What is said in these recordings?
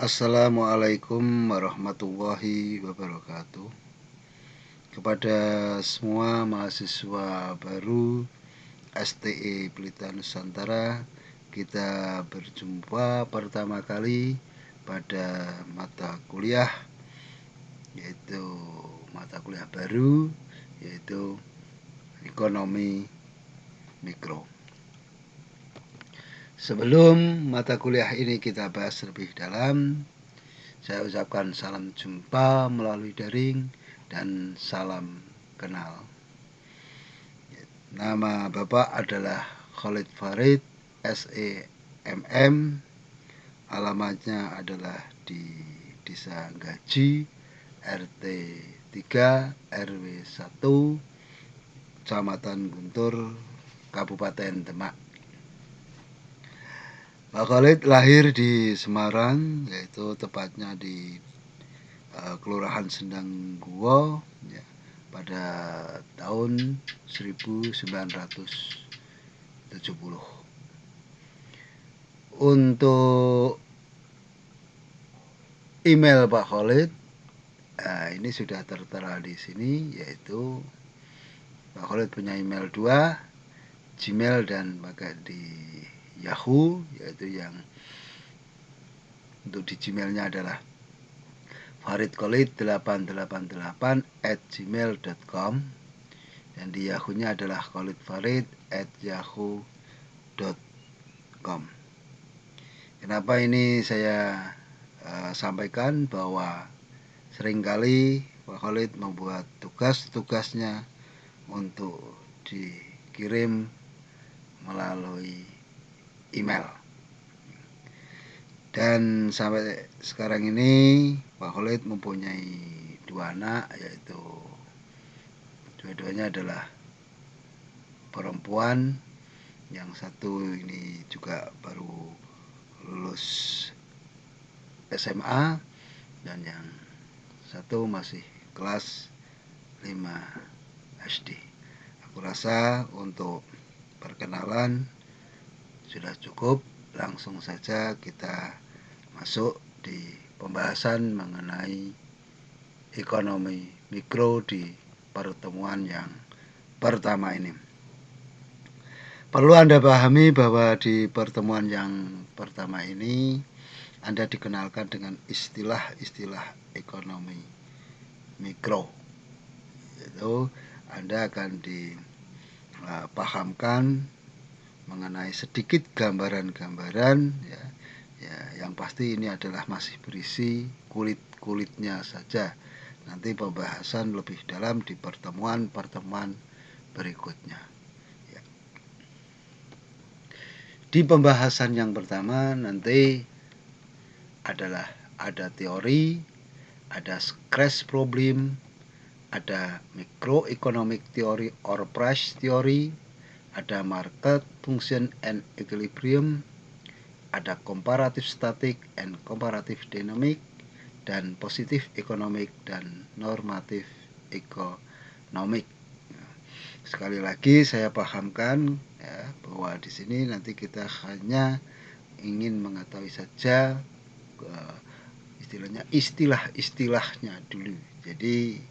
Assalamualaikum warahmatullahi wabarakatuh. Kepada semua mahasiswa baru STE Pelita Nusantara, kita berjumpa pertama kali pada mata kuliah, yaitu mata kuliah baru, yaitu ekonomi mikro. Sebelum mata kuliah ini kita bahas lebih dalam, saya ucapkan salam jumpa melalui daring dan salam kenal. Nama Bapak adalah Khalid Farid, SEMM. Alamatnya adalah di Desa Gaji, RT 3, RW 1, Kecamatan Guntur, Kabupaten Demak. Pak Khalid lahir di Semarang, yaitu tepatnya di Kelurahan Sendangguwo, ya, pada tahun 1970. Untuk email Pak Khalid, ini sudah tertera di sini, yaitu Pak Khalid punya email 2, Gmail dan pakai di Yahoo, yaitu yang untuk di Gmailnya adalah faridkhalid888@gmail.com dan di Yahoo-nya adalah khalidfarid@yahoo.com. Kenapa ini saya sampaikan bahwa seringkali Pak Khalid membuat tugas-tugasnya untuk dikirim melalui email. Dan sampai sekarang ini Pak Khalid mempunyai 2 anak, yaitu dua-duanya adalah perempuan. Yang satu ini juga baru lulus SMA dan yang satu masih kelas 5 SD. Aku rasa untuk perkenalan sudah cukup. Langsung saja kita masuk di pembahasan mengenai ekonomi mikro di pertemuan yang pertama ini. Perlu Anda pahami bahwa di pertemuan yang pertama ini Anda dikenalkan dengan istilah-istilah ekonomi mikro. Itu Anda akan dipahamkan mengenai sedikit gambaran-gambaran, ya, yang pasti ini adalah masih berisi kulit-kulitnya saja. Nanti pembahasan lebih dalam di pertemuan-pertemuan berikutnya. Ya. Di pembahasan yang pertama nanti adalah ada teori, ada crash problem, ada microeconomic theory or price theory, ada market function and equilibrium, ada comparative static and comparative dynamic, dan positif economic dan normatif economic. Sekali lagi saya pahamkan, ya, bahwa di sini nanti kita hanya ingin mengetahui saja istilahnya istilah-istilahnya dulu. Jadi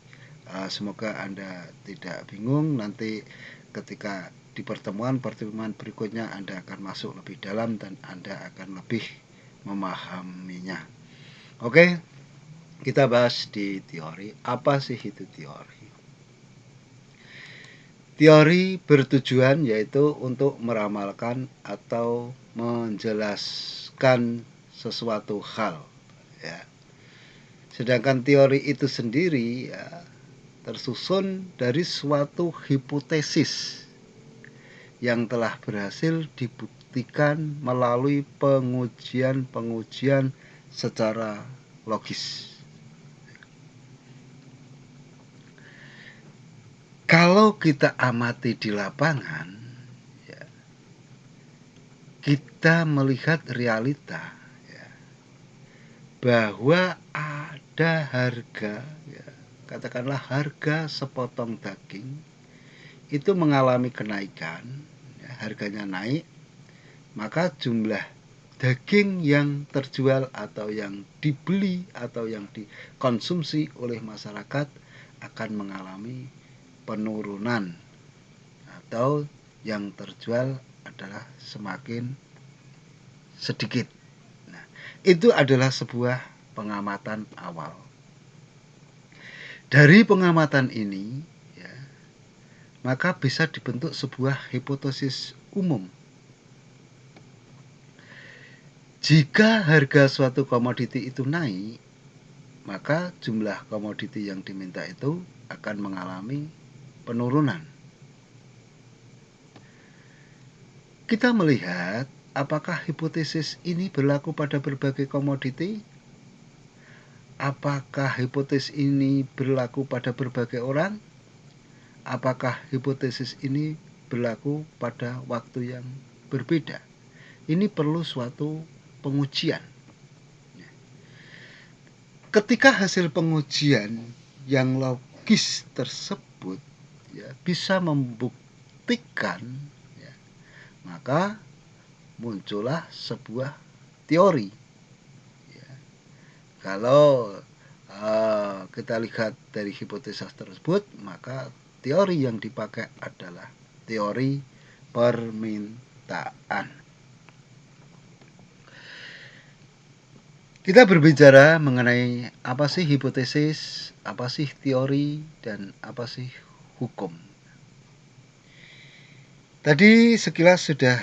semoga Anda tidak bingung nanti ketika di pertemuan-pertemuan berikutnya Anda akan masuk lebih dalam dan Anda akan lebih memahaminya. Oke, kita bahas di teori. Apa sih itu teori? Teori bertujuan yaitu untuk meramalkan atau menjelaskan sesuatu hal, ya. Sedangkan teori itu sendiri, ya, tersusun dari suatu hipotesis yang telah berhasil dibuktikan melalui pengujian-pengujian secara logis. Kalau kita amati di lapangan, ya, kita melihat realita, ya, bahwa ada harga, ya, katakanlah harga sepotong daging itu mengalami kenaikan, ya, harganya naik, maka jumlah daging yang terjual atau yang dibeli atau yang dikonsumsi oleh masyarakat akan mengalami penurunan, atau yang terjual adalah semakin sedikit. Nah, itu adalah sebuah pengamatan awal. Dari pengamatan ini, ya, maka bisa dibentuk sebuah hipotesis umum. Jika harga suatu komoditi itu naik, maka jumlah komoditi yang diminta itu akan mengalami penurunan. Kita melihat apakah hipotesis ini berlaku pada berbagai komoditi? Apakah hipotesis ini berlaku pada berbagai orang? Apakah hipotesis ini berlaku pada waktu yang berbeda? Ini perlu suatu pengujian. Ketika hasil pengujian yang logis tersebut ya, bisa membuktikan, ya, maka muncullah sebuah teori. Ya. Kalau kita lihat dari hipotesis tersebut, maka teori yang dipakai adalah teori permintaan. Kita berbicara mengenai apa sih hipotesis, apa sih teori, dan apa sih hukum. Tadi sekilas sudah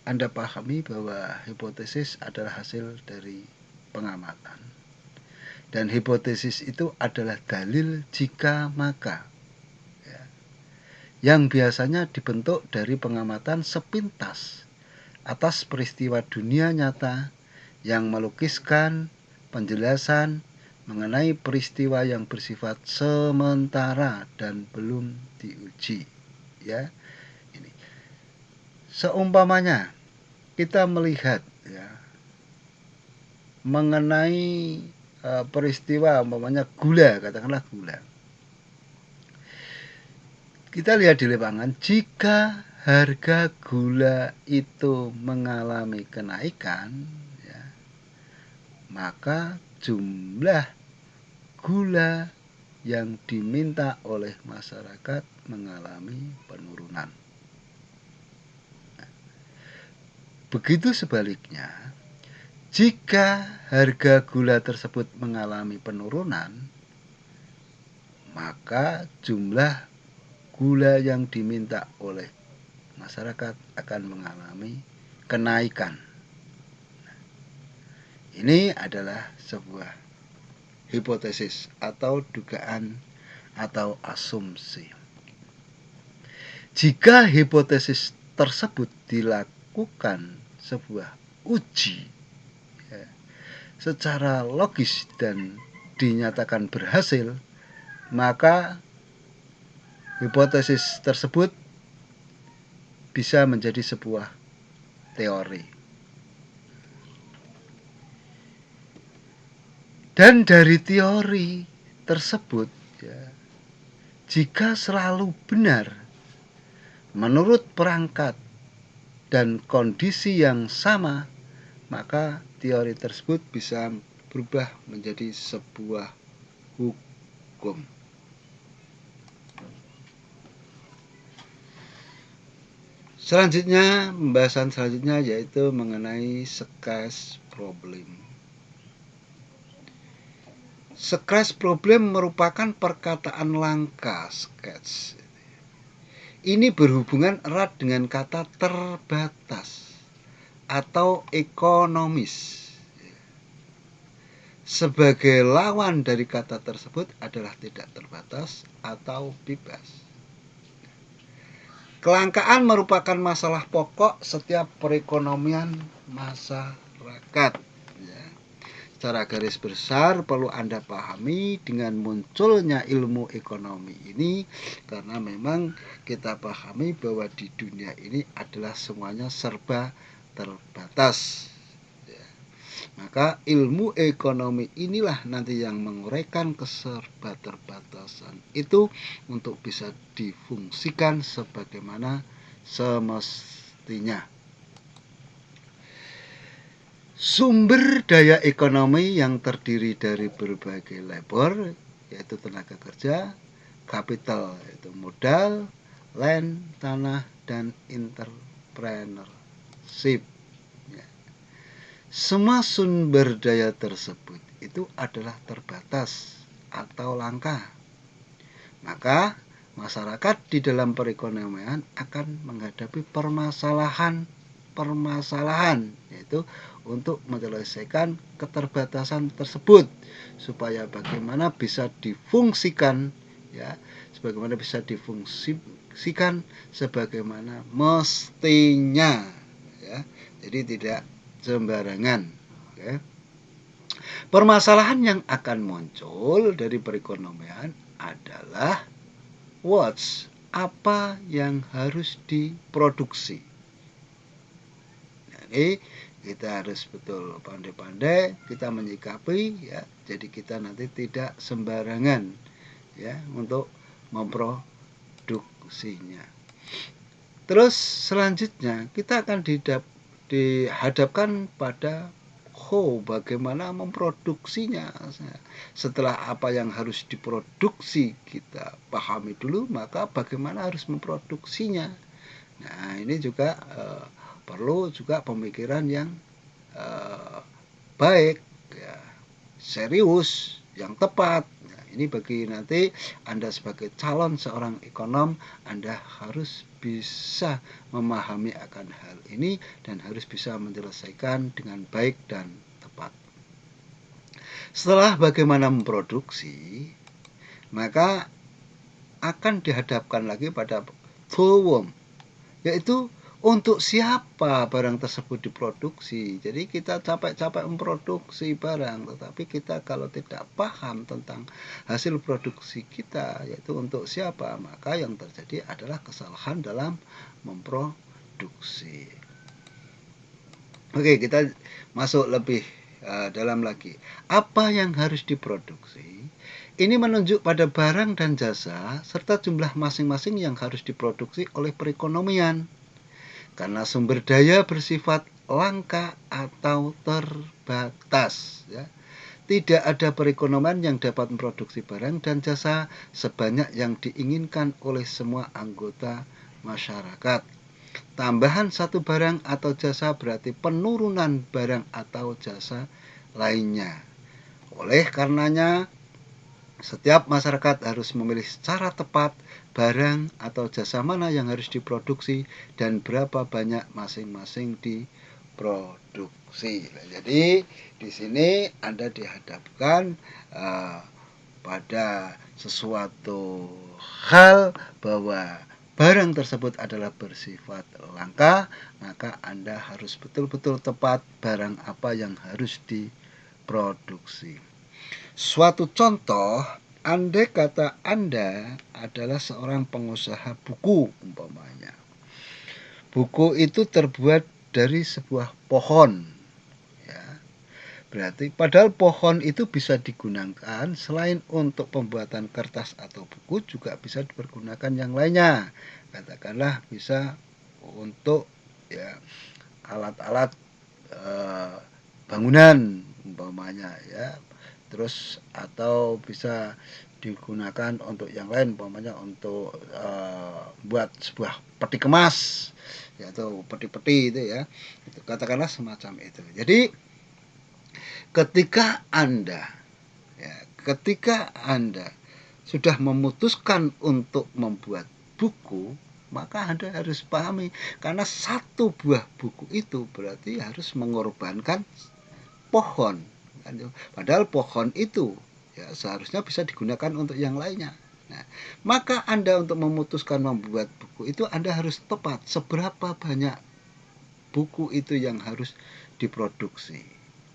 Anda pahami bahwa hipotesis adalah hasil dari pengamatan. Dan hipotesis itu adalah dalil jika maka, ya, yang biasanya dibentuk dari pengamatan sepintas atas peristiwa dunia nyata yang melukiskan penjelasan mengenai peristiwa yang bersifat sementara dan belum diuji. Ya, ini. Seumpamanya kita melihat, ya, mengenai peristiwa umpamanya gula, katakanlah gula. Kita lihat di lapangan, jika harga gula itu mengalami kenaikan, ya, maka jumlah gula yang diminta oleh masyarakat mengalami penurunan. Begitu sebaliknya, jika harga gula tersebut mengalami penurunan, maka jumlah gula yang diminta oleh masyarakat akan mengalami kenaikan. Ini adalah sebuah hipotesis atau dugaan atau asumsi. Jika hipotesis tersebut dilakukan sebuah uji, ya, secara logis dan dinyatakan berhasil, maka hipotesis tersebut bisa menjadi sebuah teori. Dan dari teori tersebut, ya, jika selalu benar menurut perangkat dan kondisi yang sama, maka teori tersebut bisa berubah menjadi sebuah hukum. Selanjutnya, pembahasan selanjutnya yaitu mengenai sketch problem. Sketch problem merupakan perkataan langka sketch. Ini berhubungan erat dengan kata terbatas atau ekonomis. Sebagai lawan dari kata tersebut adalah tidak terbatas atau bebas. Kelangkaan merupakan masalah pokok setiap perekonomian masyarakat. Secara garis besar perlu Anda pahami dengan munculnya ilmu ekonomi ini, karena memang kita pahami bahwa di dunia ini adalah semuanya serba terbatas. Ya. Maka ilmu ekonomi inilah nanti yang menguraikan keserba terbatasan itu untuk bisa difungsikan sebagaimana semestinya. Sumber daya ekonomi yang terdiri dari berbagai labor, yaitu tenaga kerja, kapital yaitu modal, land, tanah, dan entrepreneurship. Ya. Semua sumber daya tersebut itu adalah terbatas atau langka. Maka masyarakat di dalam perekonomian akan menghadapi permasalahan yaitu untuk menyelesaikan keterbatasan tersebut supaya bagaimana bisa difungsikan ya, sebagaimana bisa difungsikan sebagaimana mestinya ya. Jadi tidak sembarangan. Oke. Permasalahan yang akan muncul dari perekonomian adalah apa yang harus diproduksi. Jadi kita harus betul pandai-pandai kita menyikapi ya. Jadi kita nanti tidak sembarangan ya untuk memproduksinya. Terus selanjutnya kita akan dihadapkan pada bagaimana memproduksinya. Setelah apa yang harus diproduksi kita pahami dulu, maka bagaimana harus memproduksinya. Nah, ini juga perlu juga pemikiran yang baik, ya, serius, yang tepat. Nah, ini bagi nanti Anda sebagai calon seorang ekonom, Anda harus bisa memahami akan hal ini dan harus bisa menyelesaikan dengan baik dan tepat. Setelah bagaimana memproduksi, maka akan dihadapkan lagi pada problem, yaitu untuk siapa barang tersebut diproduksi. Jadi kita capek-capek memproduksi barang, tetapi kita kalau tidak paham tentang hasil produksi kita, yaitu untuk siapa, maka yang terjadi adalah kesalahan dalam memproduksi. Oke, kita masuk lebih dalam lagi. Apa yang harus diproduksi? Ini menunjuk pada barang dan jasa serta jumlah masing-masing yang harus diproduksi oleh perekonomian. Karena sumber daya bersifat langka atau terbatas ya. Tidak ada perekonomian yang dapat memproduksi barang dan jasa sebanyak yang diinginkan oleh semua anggota masyarakat. Tambahan satu barang atau jasa berarti penurunan barang atau jasa lainnya. Oleh karenanya setiap masyarakat harus memilih secara tepat barang atau jasa mana yang harus diproduksi dan berapa banyak masing-masing diproduksi. Jadi di sini Anda dihadapkan pada sesuatu hal bahwa barang tersebut adalah bersifat langka, maka Anda harus betul-betul tepat barang apa yang harus diproduksi. Suatu contoh, andai kata Anda adalah seorang pengusaha buku umpamanya. Buku itu terbuat dari sebuah pohon. Ya. Berarti padahal pohon itu bisa digunakan selain untuk pembuatan kertas atau buku juga bisa dipergunakan yang lainnya. Katakanlah bisa untuk ya alat-alat bangunan umpamanya ya. Terus atau bisa digunakan untuk yang lain, umpamanya untuk buat sebuah peti kemas ya, atau peti-peti itu ya, itu katakanlah semacam itu. Jadi ketika Anda sudah memutuskan untuk membuat buku, maka Anda harus pahami karena satu buah buku itu berarti harus mengorbankan pohon. Padahal pohon itu ya seharusnya bisa digunakan untuk yang lainnya. Nah, maka Anda untuk memutuskan membuat buku itu Anda harus tepat seberapa banyak buku itu yang harus diproduksi.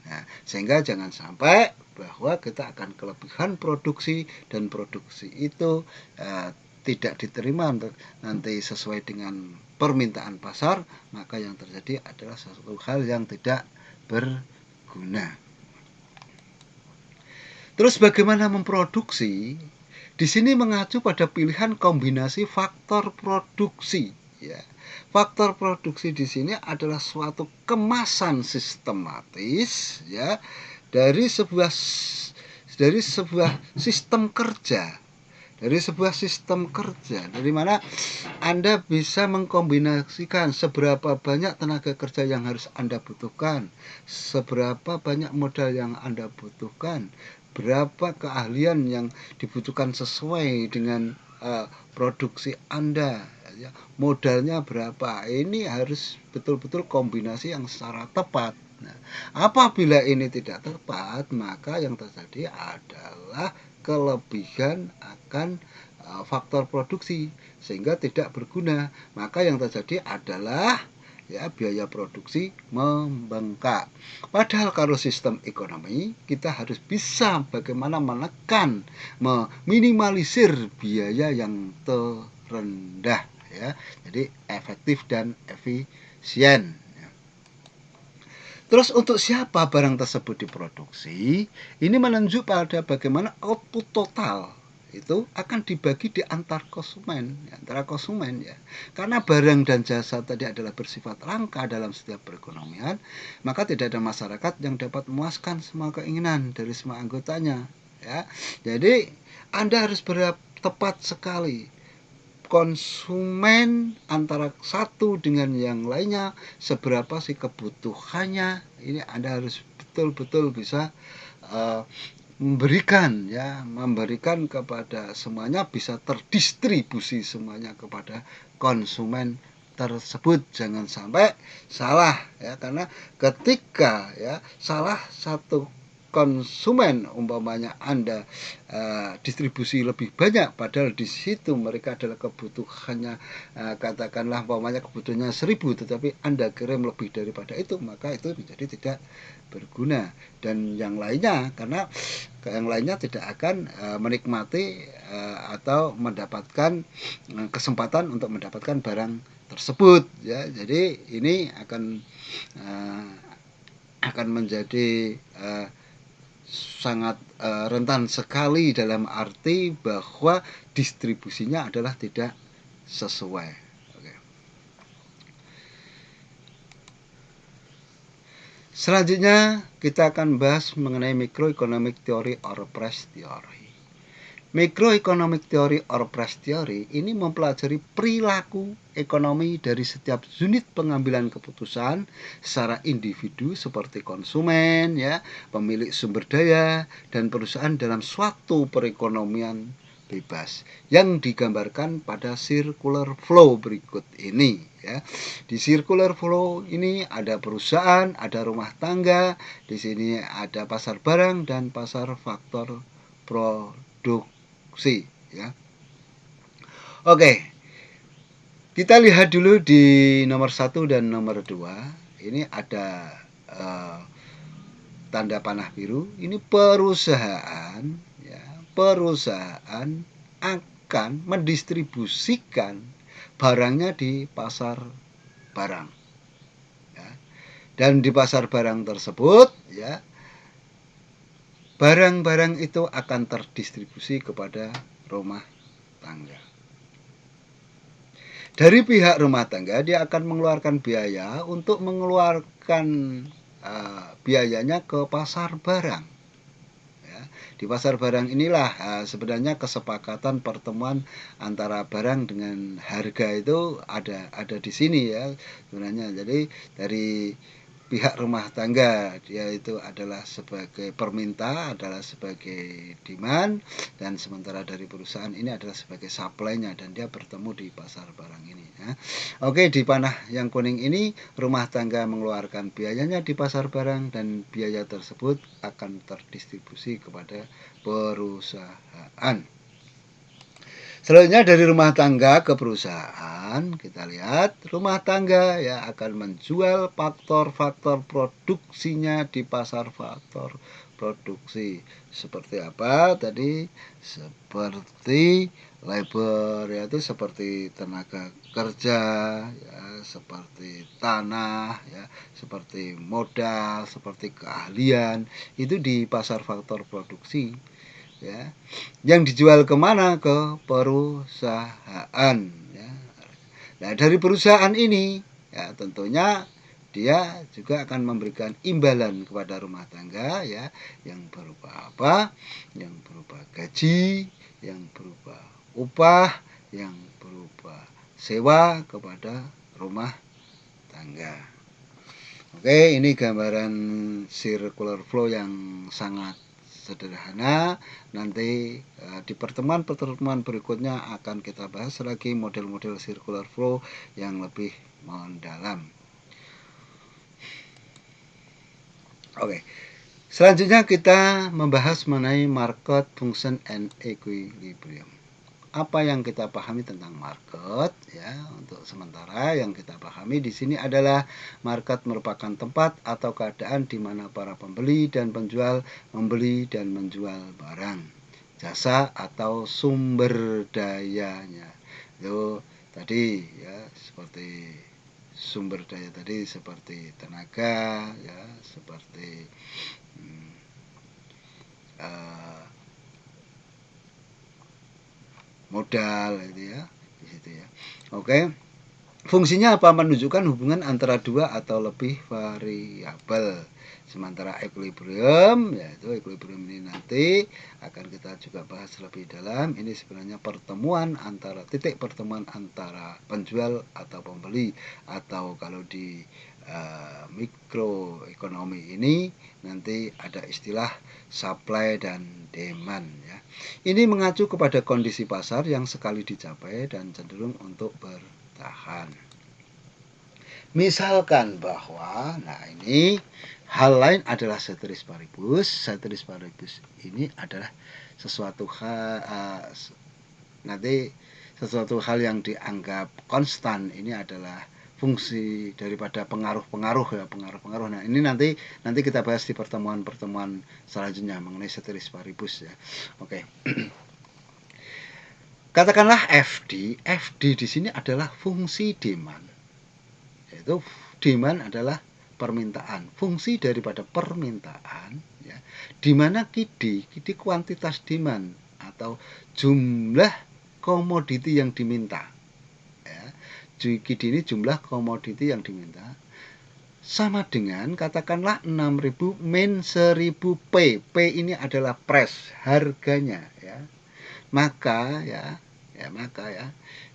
Nah, sehingga jangan sampai bahwa kita akan kelebihan produksi dan produksi itu tidak diterima nanti sesuai dengan permintaan pasar, maka yang terjadi adalah sesuatu hal yang tidak berguna. Terus bagaimana memproduksi? Di sini mengacu pada pilihan kombinasi faktor produksi ya. faktor produksi di sini adalah suatu kemasan sistematis ya dari sebuah sistem kerja. Dari sebuah sistem kerja, dari mana Anda bisa mengkombinasikan seberapa banyak tenaga kerja yang harus Anda butuhkan, seberapa banyak modal yang Anda butuhkan, berapa keahlian yang dibutuhkan sesuai dengan produksi Anda, ya, modalnya berapa. Ini harus betul-betul kombinasi yang secara tepat. Nah, apabila ini tidak tepat, maka yang terjadi adalah kelebihan akan faktor produksi sehingga tidak berguna. Maka yang terjadi adalah ya biaya produksi membengkak. Padahal kalau sistem ekonomi kita harus bisa bagaimana menekan, meminimalisir biaya yang terendah ya. Jadi efektif dan efisien. Terus untuk siapa barang tersebut diproduksi? Ini menunjuk pada bagaimana output total itu akan dibagi di antara konsumen ya. Karena barang dan jasa tadi adalah bersifat langka dalam setiap perekonomian, maka tidak ada masyarakat yang dapat memuaskan semua keinginan dari semua anggotanya ya. Jadi Anda harus tepat sekali konsumen antara satu dengan yang lainnya, seberapa sih kebutuhannya. Ini Anda harus betul-betul bisa memberikan kepada semuanya, bisa terdistribusi semuanya kepada konsumen tersebut. Jangan sampai salah ya, karena ketika ya salah satu konsumen, umpamanya Anda distribusi lebih banyak padahal di situ mereka adalah kebutuhannya katakanlah umpamanya kebutuhannya 1000 tetapi Anda kirim lebih daripada itu, maka itu menjadi tidak berguna. Dan yang lainnya, karena yang lainnya tidak akan menikmati atau mendapatkan kesempatan untuk mendapatkan barang tersebut ya. Jadi ini akan menjadi sangat rentan sekali dalam arti bahwa distribusinya adalah tidak sesuai. Oke. Selanjutnya kita akan bahas mengenai microeconomic theory or price theory. Microeconomic theory or price theory ini mempelajari perilaku ekonomi dari setiap unit pengambilan keputusan secara individu seperti konsumen, ya, pemilik sumber daya, dan perusahaan dalam suatu perekonomian bebas yang digambarkan pada circular flow berikut ini. Ya. Di circular flow ini ada perusahaan, ada rumah tangga, di sini ada pasar barang dan pasar faktor produksi. Ya. Oke, kita lihat dulu di nomor 1 dan nomor 2. Ini ada tanda panah biru. Ini perusahaan, ya, perusahaan akan mendistribusikan barangnya di pasar barang. Ya. Dan di pasar barang tersebut, ya, barang-barang itu akan terdistribusi kepada rumah tangga. Dari pihak rumah tangga dia akan mengeluarkan biaya untuk mengeluarkan biayanya ke pasar barang. Ya, di pasar barang inilah sebenarnya kesepakatan pertemuan antara barang dengan harga itu ada di sini ya sebenarnya. Jadi dari pihak rumah tangga dia itu adalah sebagai perminta, adalah sebagai demand, dan sementara dari perusahaan ini adalah sebagai supply-nya dan dia bertemu di pasar barang ini ya. Oke, di panah yang kuning ini rumah tangga mengeluarkan biayanya di pasar barang dan biaya tersebut akan terdistribusi kepada perusahaan. Selanjutnya dari rumah tangga ke perusahaan, kita lihat rumah tangga ya akan menjual faktor-faktor produksinya di pasar faktor produksi. Seperti apa tadi? Seperti labor, yaitu seperti tenaga kerja, ya, seperti tanah, ya, seperti modal, seperti keahlian, itu di pasar faktor produksi. Ya, yang dijual kemana? Ke perusahaan ya. Nah, dari perusahaan ini ya tentunya dia juga akan memberikan imbalan kepada rumah tangga ya, yang berupa apa? Yang berupa gaji, yang berupa upah, yang berupa sewa kepada rumah tangga. Oke, ini gambaran circular flow yang sangat sederhana. Nanti di pertemuan-pertemuan berikutnya akan kita bahas lagi model-model circular flow yang lebih mendalam. Oke, selanjutnya kita membahas mengenai market function and equilibrium. Apa yang kita pahami tentang market ya, untuk sementara yang kita pahami di sini adalah market merupakan tempat atau keadaan di mana para pembeli dan penjual membeli dan menjual barang, jasa atau sumber dayanya. Itu tadi ya, seperti sumber daya tadi seperti tenaga ya, seperti modal gitu ya, di situ ya. Oke. Fungsinya apa? Menunjukkan hubungan antara dua atau lebih variabel. Sementara equilibrium, yaitu equilibrium ini nanti akan kita juga bahas lebih dalam. Ini sebenarnya pertemuan antara titik pertemuan antara penjual atau pembeli, atau kalau di mikroekonomi ini nanti ada istilah supply dan demand ya. Ini mengacu kepada kondisi pasar yang sekali dicapai dan cenderung untuk bertahan. Misalkan bahwa, nah ini hal lain adalah ceteris paribus. Ceteris paribus ini adalah sesuatu hal nanti sesuatu hal yang dianggap konstan. Ini adalah fungsi daripada pengaruh-pengaruh ya, pengaruh-pengaruh. Nah, ini nanti kita bahas di pertemuan-pertemuan selanjutnya mengenai ceteris paribus ya. Oke. Katakanlah FD. FD di sini adalah fungsi demand. Yaitu demand adalah permintaan. Fungsi daripada permintaan ya, di mana QD kuantitas demand atau jumlah komoditi yang diminta. Ya. QD ini jumlah komoditi yang diminta sama dengan katakanlah 6.000 min 1.000 P. P ini adalah price, harganya ya. Maka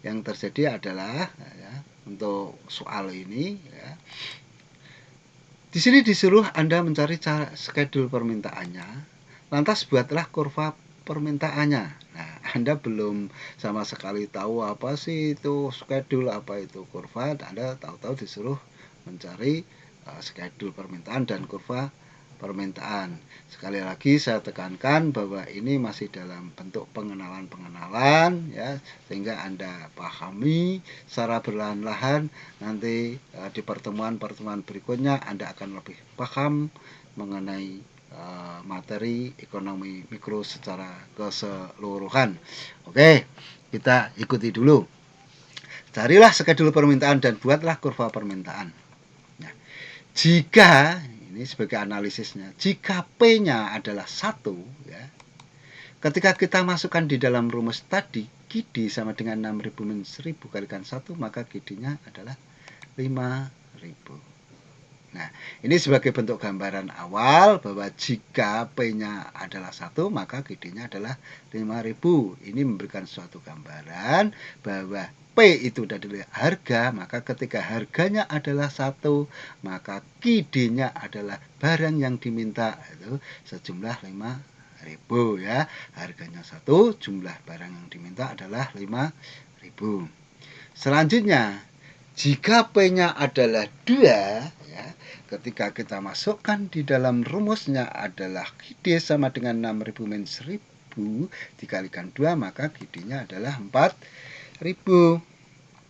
yang terjadi adalah ya, untuk soal ini ya, di sini disuruh Anda mencari cara schedule permintaannya. Lantas buatlah kurva permintaannya. Nah, Anda belum sama sekali tahu apa sih itu schedule, apa itu kurva. Anda tahu-tahu disuruh mencari schedule permintaan dan kurva permintaan. Sekali lagi saya tekankan bahwa ini masih dalam bentuk pengenalan-pengenalan ya, sehingga Anda pahami secara perlahan-lahan. Nanti di pertemuan-pertemuan berikutnya Anda akan lebih paham mengenai materi ekonomi mikro secara keseluruhan. Oke, kita ikuti dulu. Carilah schedule permintaan dan buatlah kurva permintaan. Nah, jika ini sebagai analisisnya, jika P-nya adalah 1 ya, ketika kita masukkan di dalam rumus tadi, GD sama dengan 6.000 min 1.000 kalikan 1, maka GD-nya adalah 5.000. Nah, ini sebagai bentuk gambaran awal bahwa jika P-nya adalah 1, maka GD-nya adalah 5.000. Ini memberikan suatu gambaran bahwa P itu adalah harga, maka ketika harganya adalah 1, maka QD-nya adalah barang yang diminta itu sejumlah 5.000 ya. Harganya 1, jumlah barang yang diminta adalah 5.000. Selanjutnya, jika P-nya adalah 2 ya, ketika kita masukkan di dalam rumusnya adalah QD sama dengan 6.000 min 1.000 dikalikan 2, maka QD-nya adalah 4.000.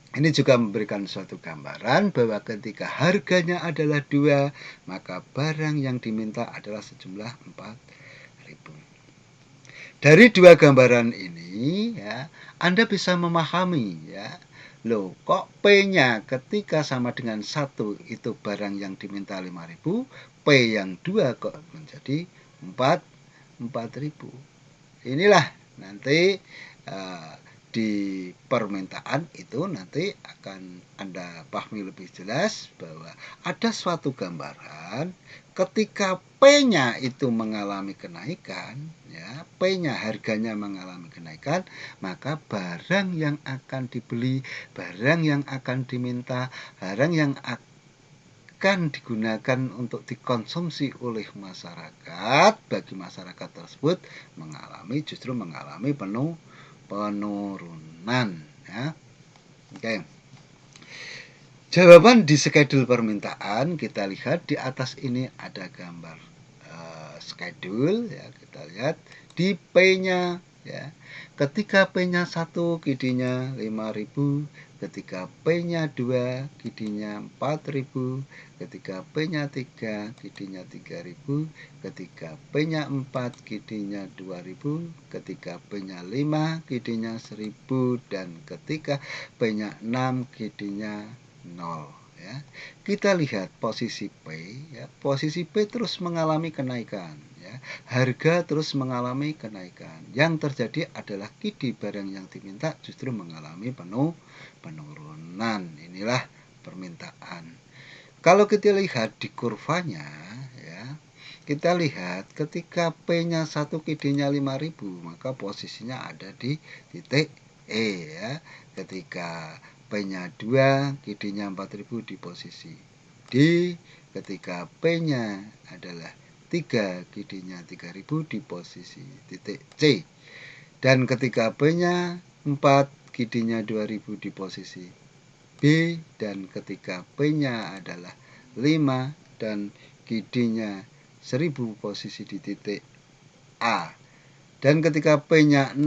Ini juga memberikan suatu gambaran bahwa ketika harganya adalah 2, maka barang yang diminta adalah sejumlah 4.000. Dari dua gambaran ini ya, Anda bisa memahami ya, loh kok P-nya ketika sama dengan 1 itu barang yang diminta 5.000, P yang 2 kok menjadi 4.000. Inilah nanti di permintaan itu nanti akan Anda pahami lebih jelas bahwa ada suatu gambaran ketika P-nya itu mengalami kenaikan, ya, P-nya harganya mengalami kenaikan, maka barang yang akan dibeli, barang yang akan diminta, barang yang akan digunakan untuk dikonsumsi oleh masyarakat, bagi masyarakat tersebut justru mengalami penurunan, ya. Oke. Jawaban di skedul permintaan kita lihat di atas ini ada gambar skedul, ya, kita lihat di P-nya, ya. Ketika P-nya 1 kidinya 5.000, ketika P-nya 2 kidinya 4.000, ketika P-nya 3 kidinya 3.000, ketika P-nya 4 kidinya 2.000, ketika P-nya 5 kidinya 1.000, dan ketika P-nya 6 kidinya 0, ya. Kita lihat posisi P, ya. Posisi P terus mengalami kenaikan, ya. Harga terus mengalami kenaikan. Yang terjadi adalah kidi barang yang diminta justru mengalami penurunan. Inilah permintaan. Kalau kita lihat di kurvanya, ya, kita lihat ketika P-nya 1 kidinya 5.000, maka posisinya ada di titik E, ya. Ketika P-nya 2 kidinya 4.000 di posisi D, ketika P-nya adalah 3 kidinya 3.000 di posisi titik C, dan ketika P-nya 4 kidinya 2.000 di posisi B, dan ketika P-nya adalah 5 dan kidinya 1.000 posisi di titik A, dan ketika P-nya 6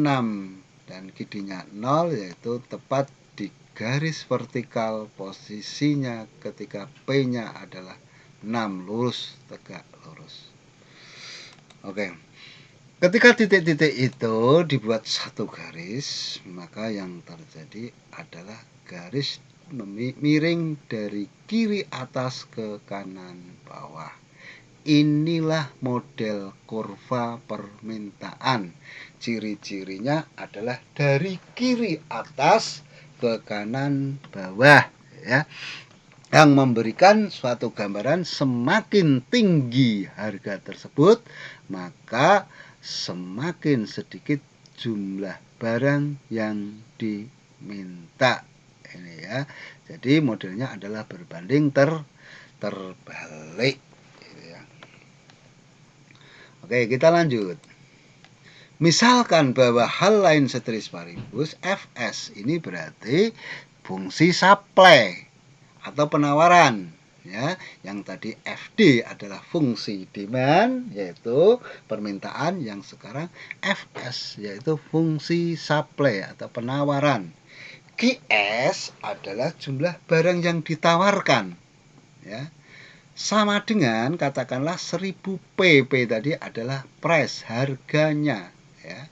dan kidinya 0, yaitu tepat di garis vertikal posisinya ketika P-nya adalah 6, lurus, tegak, lurus. Oke. Ketika titik-titik itu dibuat satu garis, maka yang terjadi adalah garis miring dari kiri atas ke kanan bawah. Inilah model kurva permintaan. Ciri-cirinya adalah dari kiri atas ke kanan bawah, ya, yang memberikan suatu gambaran semakin tinggi harga tersebut, maka semakin sedikit jumlah barang yang diminta. Ini, ya. Jadi modelnya adalah berbanding terbalik. Ya. Oke, kita lanjut. Misalkan bahwa hal lain ceteris paribus, Fs ini berarti fungsi supply atau penawaran, ya. Yang tadi FD adalah fungsi demand, yaitu permintaan, yang sekarang Fs yaitu fungsi supply atau penawaran. Qs adalah jumlah barang yang ditawarkan, ya. Sama dengan katakanlah 1000 pp tadi adalah price, harganya, ya.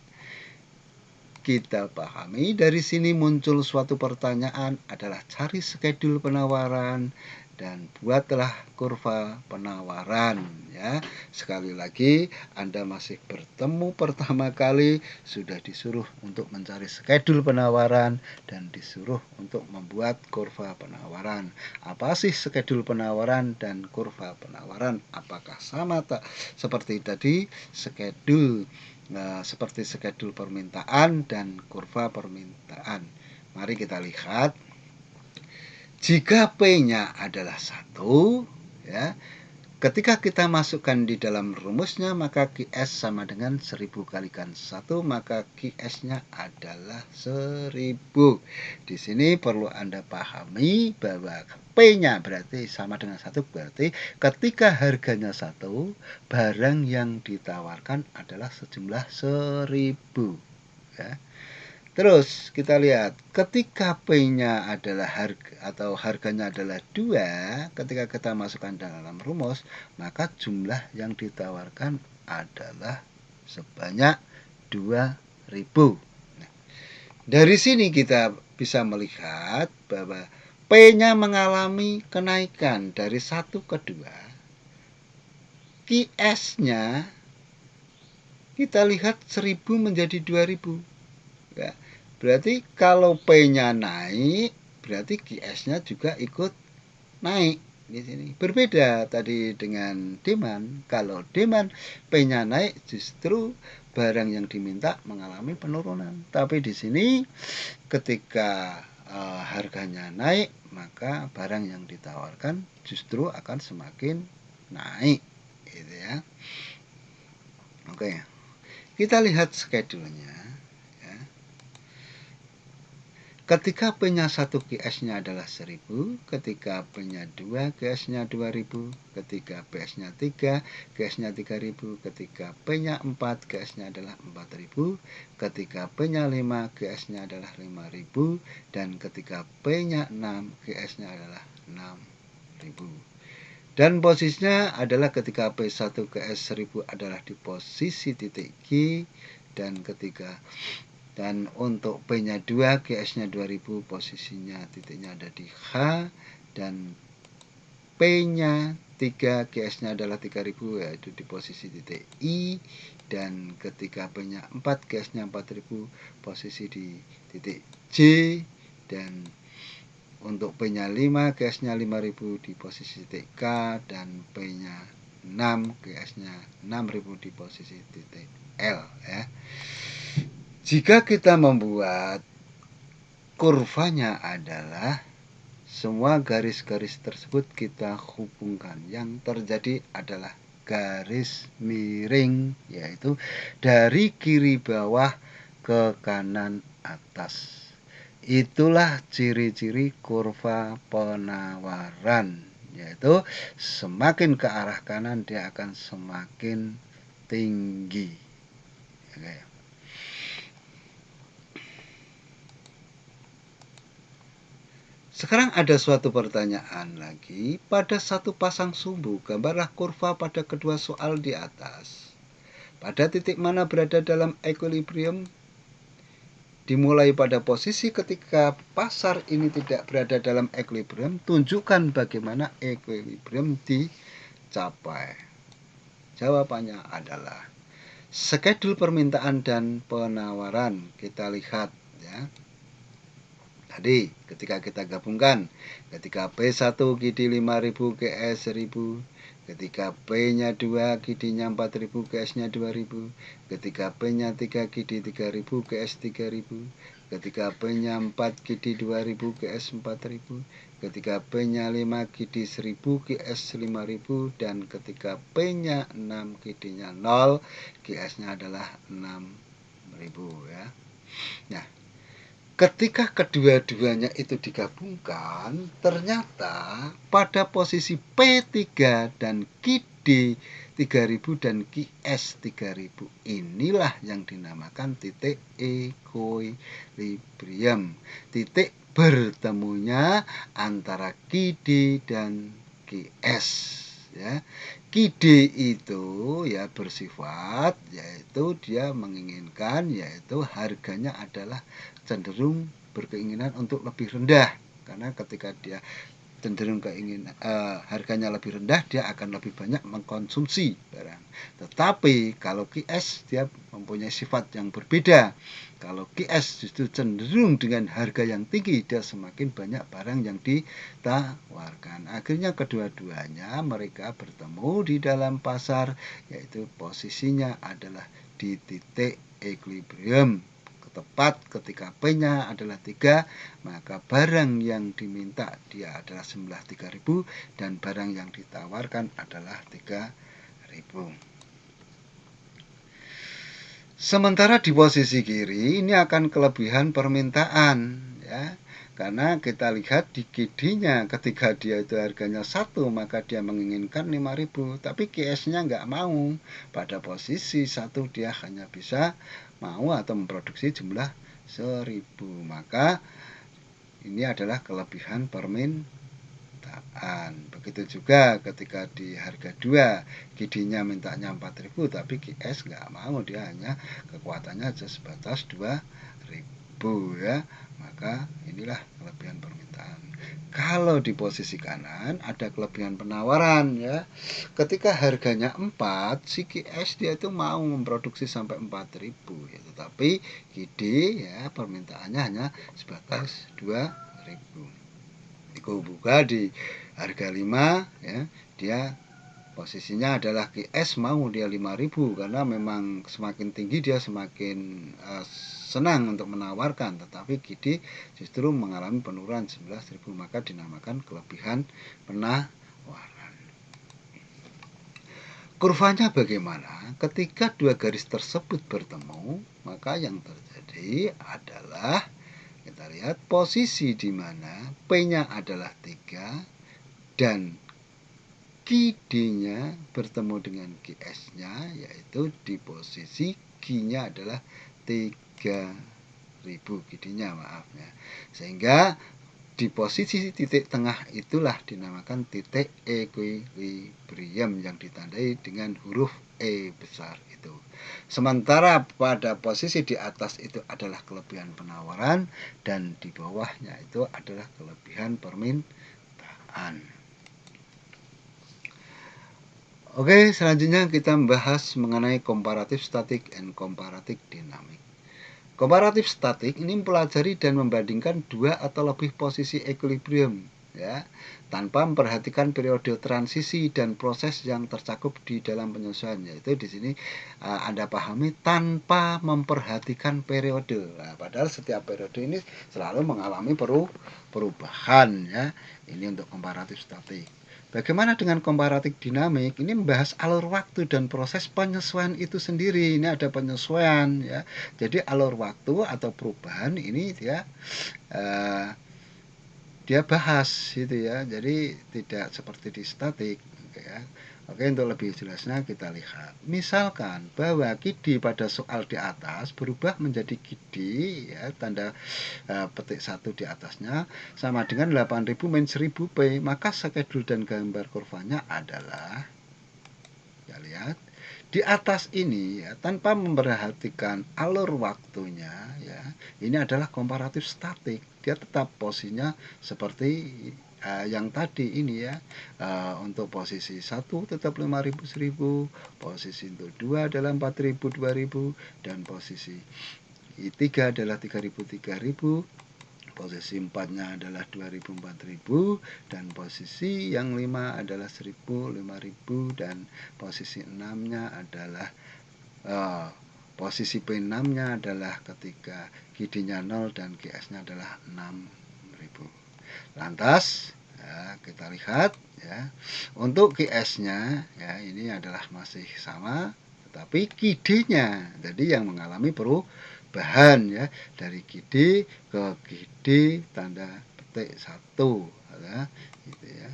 Kita pahami dari sini muncul suatu pertanyaan adalah cari skedul penawaran dan buatlah kurva penawaran, ya. Sekali lagi, Anda masih bertemu pertama kali sudah disuruh untuk mencari skedul penawaran dan disuruh untuk membuat kurva penawaran. Apa sih skedul penawaran dan kurva penawaran? Apakah sama tak seperti tadi skedul seperti skedul permintaan dan kurva permintaan? Mari kita lihat. Jika P-nya adalah 1, ya, ketika kita masukkan di dalam rumusnya, maka QS sama dengan 1000 kalikan 1, maka QS-nya adalah 1000. Di sini perlu Anda pahami bahwa P-nya berarti sama dengan 1, berarti ketika harganya 1, barang yang ditawarkan adalah sejumlah 1000, ya. Terus kita lihat ketika P-nya adalah harganya adalah 2, ketika kita masukkan dalam rumus, maka jumlah yang ditawarkan adalah sebanyak 2000. Nah, dari sini kita bisa melihat bahwa P-nya mengalami kenaikan dari 1 ke 2. QS-nya kita lihat 1000 menjadi 2000. Ya. Berarti kalau P-nya naik, berarti QS-nya juga ikut naik di sini. Berbeda tadi dengan demand. Kalau demand P-nya naik, justru barang yang diminta mengalami penurunan. Tapi di sini ketika harganya naik, maka barang yang ditawarkan justru akan semakin naik, gitu ya. Oke, kita lihat schedule-nya. Ya. Ketika P-nya 1 QS-nya adalah 1000, ketika P-nya 2 QS-nya 2000, ketika PS-nya 3 QS-nya 3000, ketika P-nya 4 QS-nya adalah 4000, ketika P-nya 5 QS-nya adalah 5000, dan ketika P-nya 6 QS-nya adalah 6000. Dan posisinya adalah ketika P1 QS 1000 adalah di posisi titik G, dan ketika untuk P-nya 2, QS-nya 2000, posisinya titiknya ada di H, dan P-nya 3, QS-nya adalah 3000, yaitu di posisi titik I, dan ketika P-nya 4, QS-nya 4000, posisi di titik J, dan untuk P-nya 5, QS-nya 5000 di posisi titik K, dan P-nya 6, QS-nya 6000 di posisi titik L, ya. Jika kita membuat kurvanya adalah semua garis-garis tersebut kita hubungkan. Yang terjadi adalah garis miring, yaitu dari kiri bawah ke kanan atas. Itulah ciri-ciri kurva penawaran, yaitu semakin ke arah kanan dia akan semakin tinggi. Oke. Sekarang ada suatu pertanyaan lagi. Pada satu pasang sumbu, gambarlah kurva pada kedua soal di atas. Pada titik mana berada dalam equilibrium? Dimulai pada posisi ketika pasar ini tidak berada dalam equilibrium, tunjukkan bagaimana equilibrium dicapai. Jawabannya adalah schedule permintaan dan penawaran. Kita lihat, ya. Tadi ketika kita gabungkan, ketika P1 QD 5000, QS 1000, ketika P-nya 2 QD-nya 4000, QS-nya 2000, ketika P-nya 3 QD 3000, QS 3000, ketika P-nya 4 QD 2000, QS 4000, ketika P-nya 5 QD 1000, QS 5000, dan ketika P-nya 6 QD-nya 0, QS-nya adalah 6000, ya. Nah, ketika kedua-duanya itu digabungkan, ternyata pada posisi P3 dan QD 3000 dan QS 3000 inilah yang dinamakan titik equilibrium. Titik bertemunya antara QD dan QS, ya. QD itu ya bersifat yaitu dia menginginkan yaitu harganya adalah cenderung berkeinginan untuk lebih rendah, karena ketika dia cenderung harganya lebih rendah, dia akan lebih banyak mengkonsumsi barang. Tetapi kalau QS dia mempunyai sifat yang berbeda. Kalau QS justru cenderung dengan harga yang tinggi, dia semakin banyak barang yang ditawarkan. Akhirnya kedua-duanya mereka bertemu di dalam pasar, yaitu posisinya adalah di titik equilibrium. Tepat ketika P-nya adalah 3, maka barang yang diminta dia adalah sembilan 3000 dan barang yang ditawarkan adalah 3000. Sementara di posisi kiri ini akan kelebihan permintaan, ya. Karena kita lihat di QD-nya ketika dia itu harganya 1, maka dia menginginkan 5000, tapi QS-nya nggak mau. Pada posisi 1 dia hanya bisa mau atau memproduksi jumlah 1000, maka ini adalah kelebihan permintaan. Begitu juga ketika di harga 2 QD-nya mintanya 4000, tapi QS nggak mau, dia hanya kekuatannya sebatas 2000, ya. maka inilah kelebihan permintaan. Kalau di posisi kanan ada kelebihan penawaran ya. Ketika harganya 4, si QS dia itu mau memproduksi sampai 4.000 ya, tetapi QD ya permintaannya hanya sebatas 2.000. Iku buka di harga 5 ya, dia posisinya adalah QS mau dia 5.000 karena memang semakin tinggi dia semakin senang untuk menawarkan, tetapi QD justru mengalami penurunan 11.000, maka dinamakan kelebihan penawaran. Kurvanya bagaimana? Ketika dua garis tersebut bertemu, maka yang terjadi adalah kita lihat posisi di mana P-nya adalah 3 dan QD-nya bertemu dengan QS-nya, yaitu di posisi Q-nya adalah 3.000 QD-nya, maaf ya. Sehingga di posisi titik tengah itulah dinamakan titik equilibrium yang ditandai dengan huruf E besar itu. Sementara pada posisi di atas itu adalah kelebihan penawaran dan di bawahnya itu adalah kelebihan permintaan. Oke, selanjutnya kita membahas mengenai comparative static and comparative dynamic. Comparative static ini mempelajari dan membandingkan dua atau lebih posisi equilibrium ya, tanpa memperhatikan periode transisi dan proses yang tercakup di dalam penyesuaian, yaitu di sini Anda pahami tanpa memperhatikan periode. Nah, padahal setiap periode ini selalu mengalami perubahan ya. Ini untuk comparative static. Bagaimana dengan komparatif dinamik? Ini membahas alur waktu dan proses penyesuaian itu sendiri. Ini ada penyesuaian ya. Jadi alur waktu atau perubahan ini dia bahas gitu ya. Jadi tidak seperti di statik ya. Oke, untuk lebih jelasnya kita lihat. Misalkan bahwa QD pada soal di atas berubah menjadi QD ya, tanda petik 1 di atasnya sama dengan 8.000 min 1000 P, maka skedul dan gambar kurvanya adalah ya lihat di atas ini ya, tanpa memperhatikan alur waktunya ya, ini adalah komparatif statik, dia tetap posisinya seperti yang tadi ini ya. Untuk posisi 1 tetap 5.000 1000, posisi untuk 2 adalah 4.000 2000, dan posisi 3 adalah 3.000 3000, posisi 4-nya adalah 2.000 4.000, dan posisi yang 5 adalah 1.000 5.000, dan posisi 6-nya adalah posisi P6-nya adalah ketika QD-nya 0 dan QS-nya adalah 6.000. Lantas ya, kita lihat ya, untuk QS-nya ya ini adalah masih sama, tetapi QD-nya jadi yang mengalami perubahan ya, dari QD ke QD tanda petik 1 ya, gitu ya.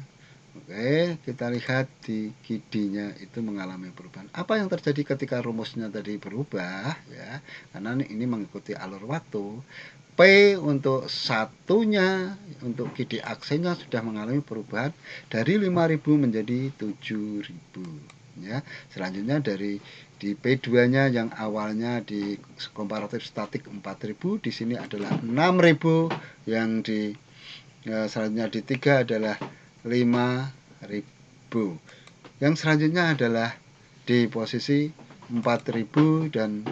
Oke, kita lihat di QD-nya itu mengalami perubahan. Apa yang terjadi ketika rumusnya tadi berubah ya? Karena ini mengikuti alur waktu. P untuk satunya untuk QD aksennya sudah mengalami perubahan dari 5.000 menjadi 7.000 ya. Selanjutnya dari di P2-nya yang awalnya di komparatif statik 4.000, di sini adalah 6.000, yang di selanjutnya di 3 adalah 5.000. Yang selanjutnya adalah di posisi 4.000 dan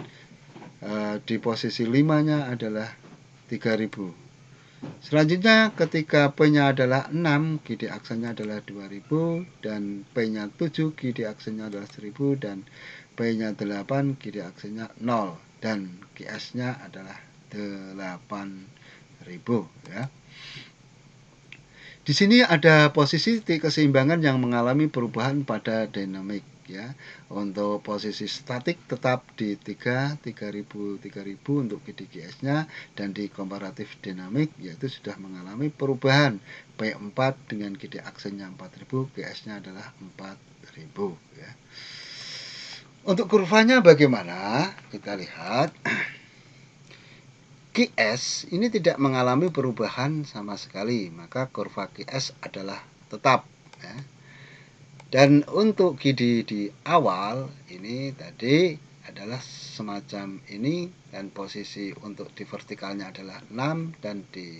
di posisi 5-nya adalah 3.000. Selanjutnya ketika P-nya adalah 6, QD aksennya adalah 2.000, dan P-nya 7, QD aksennya adalah 1.000, dan P-nya 8, QD aksennya 0, dan QS-nya adalah 8.000 ya. Di sini ada posisi titik keseimbangan yang mengalami perubahan pada dinamik ya. Untuk posisi statik tetap di 3.000 untuk QDQS-nya, dan di komparatif dinamik yaitu sudah mengalami perubahan P4 dengan QD aksennya 4.000, QS-nya adalah 4.000 ya. Untuk kurvanya bagaimana? Kita lihat. QS ini tidak mengalami perubahan sama sekali, maka kurva QS adalah tetap ya. Dan untuk QD di awal ini tadi adalah semacam ini, dan posisi untuk di vertikalnya adalah 6 dan di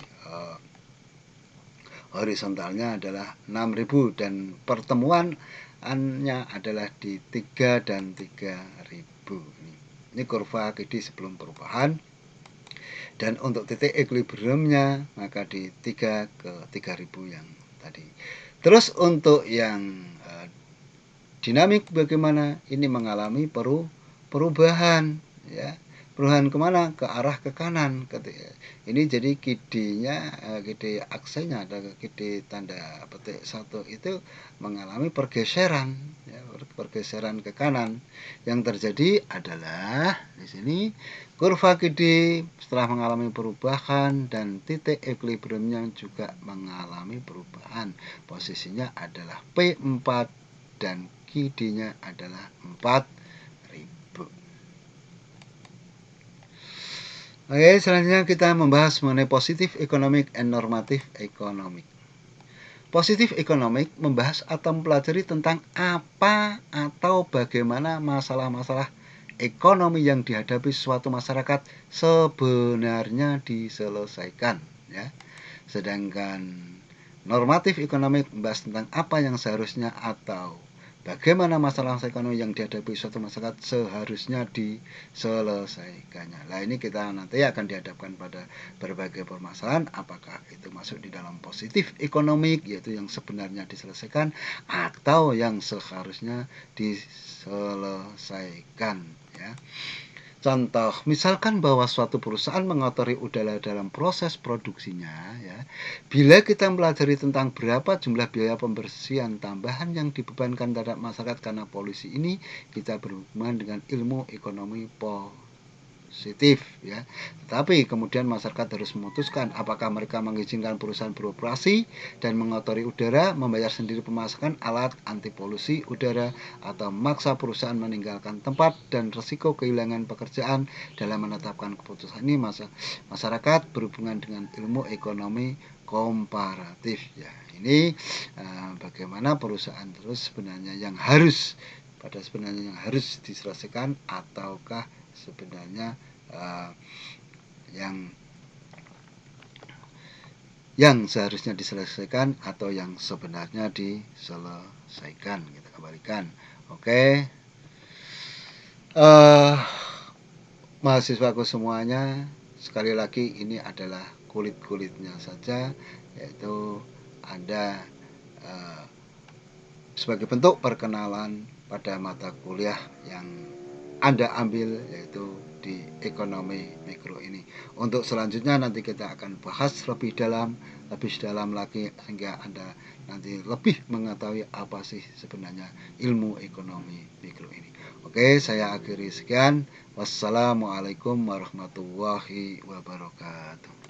horizontalnya adalah 6000, dan pertemuannya adalah di 3 dan 3000. Ini kurva KD sebelum perubahan. Dan untuk titik equilibriumnya maka di 3 ke 3000 yang tadi. Terus untuk yang dinamik bagaimana? Ini mengalami perubahan, ya. Perubahan kemana? Ke arah ke kanan. Ini jadi KD-nya, KD aksenya ada KD tanda petik 1 itu mengalami pergeseran, ya, pergeseran ke kanan. Yang terjadi adalah di sini kurva KD setelah mengalami perubahan dan titik equilibriumnya juga mengalami perubahan. Posisinya adalah P4 dan KD-nya adalah 4000. Oke, selanjutnya kita membahas mengenai positif economic and normatif economic. Positif economic membahas atau mempelajari tentang apa atau bagaimana masalah-masalah ekonomi yang dihadapi suatu masyarakat sebenarnya diselesaikan, ya. Sedangkan normatif economic membahas tentang apa yang seharusnya atau bagaimana masalah ekonomi yang dihadapi suatu masyarakat seharusnya diselesaikannya. Nah, ini kita nanti akan dihadapkan pada berbagai permasalahan, apakah itu masuk di dalam positif ekonomik, yaitu yang sebenarnya diselesaikan, atau yang seharusnya diselesaikan, ya. Contoh, misalkan bahwa suatu perusahaan mengotori udara dalam proses produksinya, ya. Bila kita mempelajari tentang berapa jumlah biaya pembersihan tambahan yang dibebankan terhadap masyarakat karena polusi ini, kita berhubungan dengan ilmu ekonomi positif, ya. Tetapi kemudian masyarakat harus memutuskan apakah mereka mengizinkan perusahaan beroperasi dan mengotori udara, membayar sendiri pemasangan alat anti polusi udara, atau memaksa perusahaan meninggalkan tempat dan risiko kehilangan pekerjaan. Dalam menetapkan keputusan ini, masyarakat berhubungan dengan ilmu ekonomi komparatif, ya. Ini bagaimana perusahaan terus sebenarnya yang harus diselesaikan, ataukah sebenarnya yang seharusnya diselesaikan atau yang sebenarnya diselesaikan. Kita kembalikan. Oke. Mahasiswaku semuanya, sekali lagi ini adalah kulit-kulitnya saja, yaitu Anda sebagai bentuk perkenalan pada mata kuliah yang Anda ambil, yaitu di ekonomi mikro ini. Untuk selanjutnya nanti kita akan bahas lebih dalam lagi, sehingga Anda nanti lebih mengetahui apa sih sebenarnya ilmu ekonomi mikro ini. Oke, saya akhiri sekian. Wassalamualaikum warahmatullahi wabarakatuh.